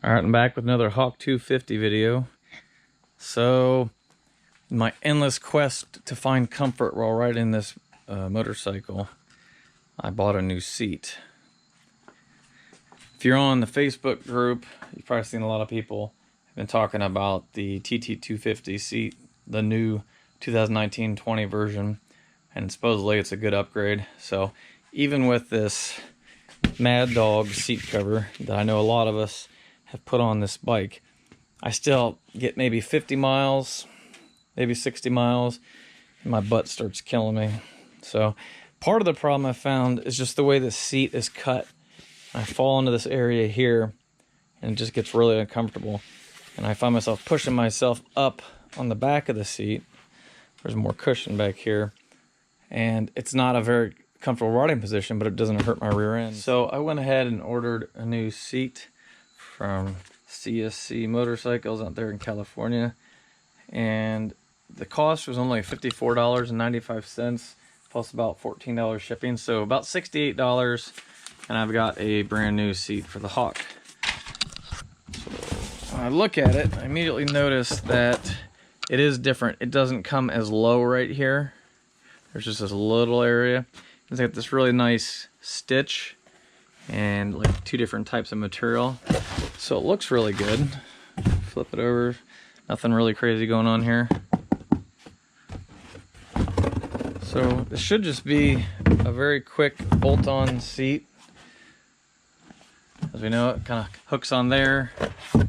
Alright, I'm back with another Hawk 250 video. So, my endless quest to find comfort while riding this motorcycle, I bought a new seat. If you're on the Facebook group, you've probably seen a lot of people have been talking about the TT250 seat, the new 2019-20 version, and supposedly it's a good upgrade. So, even with this Mad Dog seat cover that I know a lot of us have put on this bike, I still get maybe 50 miles, maybe 60 miles, and my butt starts killing me. So part of the problem I found is just the way the seat is cut. I fall into this area here and it just gets really uncomfortable, and I find myself pushing myself up on the back of the seat. There's more cushion back here, and it's not a very comfortable riding position, but it doesn't hurt my rear end. So I went ahead and ordered a new seat from CSC Motorcycles out there in California, and the cost was only $54.95 plus about $14 shipping, so about $68, and I've got a brand new seat for the Hawk. So when I look at it, I immediately notice that it is different. It doesn't come as low right here. There's just this little area. It's got this really nice stitch and like two different types of material, so it looks really good. Flip it over, nothing really crazy going on here. So this should just be a very quick bolt-on seat. As we know, it kind of hooks on there,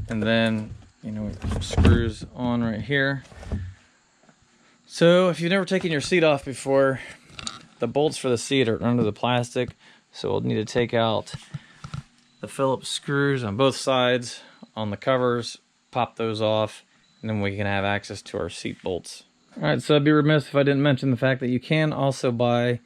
and then it screws on right here. So if you've never taken your seat off before, the bolts for the seat are under the plastic, so we'll need to take out the Phillips screws on both sides on the covers, pop those off, and then we can have access to our seat bolts. Alright, so I'd be remiss if I didn't mention the fact that you can also buy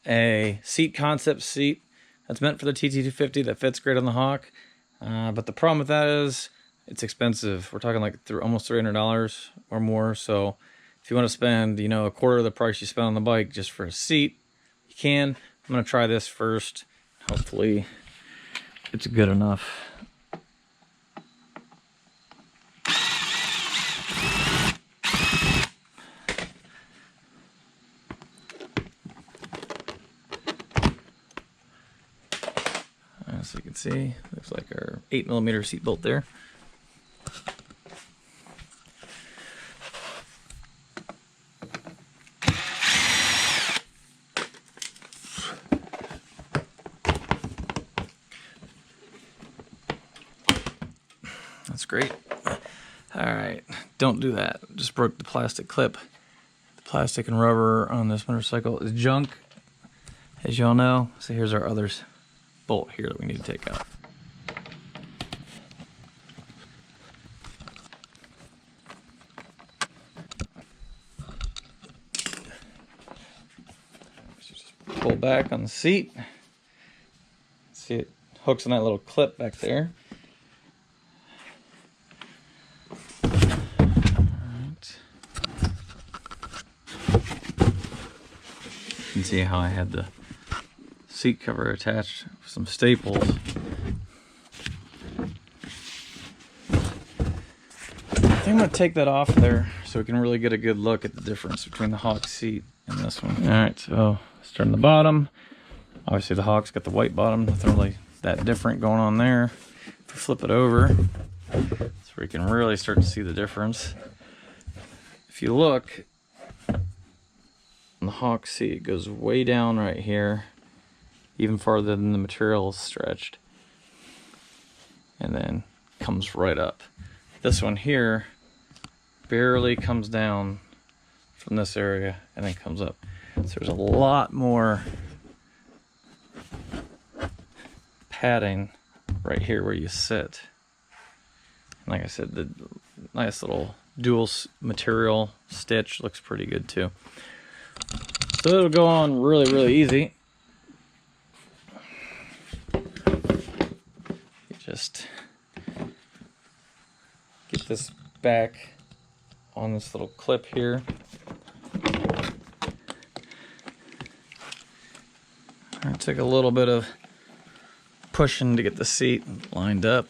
a seat concept seat that's meant for the TT250 that fits great on the Hawk. But the problem with that is it's expensive. We're talking like almost $300 or more, so if you want to spend, a quarter of the price you spend on the bike just for a seat, you can. I'm going to try this first. Hopefully it's good enough. As you can see, looks like our 8mm seat bolt there. That's great. Alright, don't do that. Just broke the plastic clip. The plastic and rubber on this motorcycle is junk, as y'all know. So here's our other bolt here that we need to take out. Just pull back on the seat. See, it hooks on that little clip back there. You can see how I had the seat cover attached with some staples. I think I'm going to take that off there so we can really get a good look at the difference between the Hawk seat and this one. Alright, so let's turn the bottom. Obviously the Hawk's got the white bottom, nothing really that different going on there. If we flip it over, so we can really start to see the difference. If you look, on the Hawk seat, it goes way down right here, even farther than the material is stretched, and then comes right up. This one here barely comes down from this area and then comes up. So there's a lot more padding right here where you sit. And like I said, the nice little dual material stitch looks pretty good too. So it'll go on really, really easy. You just get this back on this little clip here. It took a little bit of pushing to get the seat lined up.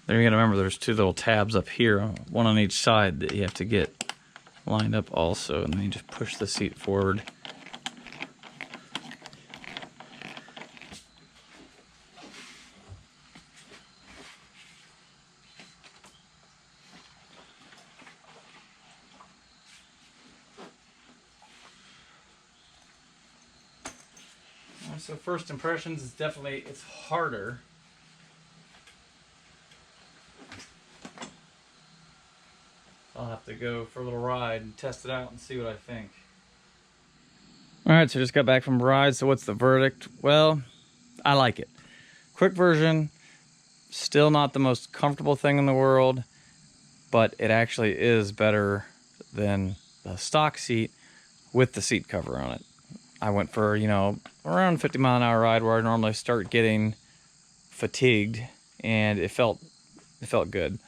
Then you gotta remember there's two little tabs up here, one on each side that you have to get lined up also, and then you just push the seat forward. So first impressions is definitely, it's harder. I'll have to go for a little ride and test it out and see what I think. Alright, so just got back from a ride, so what's the verdict? Well, I like it. Quick version, still not the most comfortable thing in the world, but it actually is better than the stock seat with the seat cover on it. I went for, you know, around 50-mile-an-hour ride where I normally start getting fatigued, and it felt good.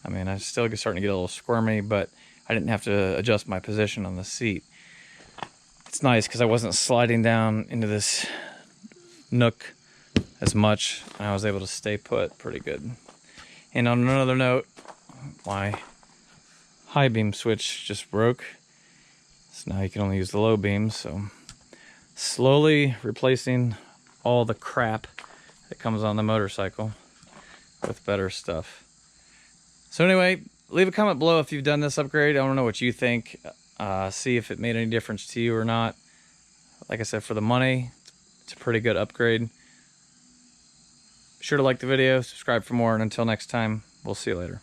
I mean, I still starting to get a little squirmy, but I didn't have to adjust my position on the seat. It's nice because I wasn't sliding down into this nook as much, and I was able to stay put pretty good. And on another note, my high beam switch just broke, so now you can only use the low beam. So slowly replacing all the crap that comes on the motorcycle with better stuff. So anyway, leave a comment below if you've done this upgrade. I want to know what you think. See if it made any difference to you or not. Like I said, for the money, it's a pretty good upgrade. Be sure to like the video, subscribe for more, and until next time, we'll see you later.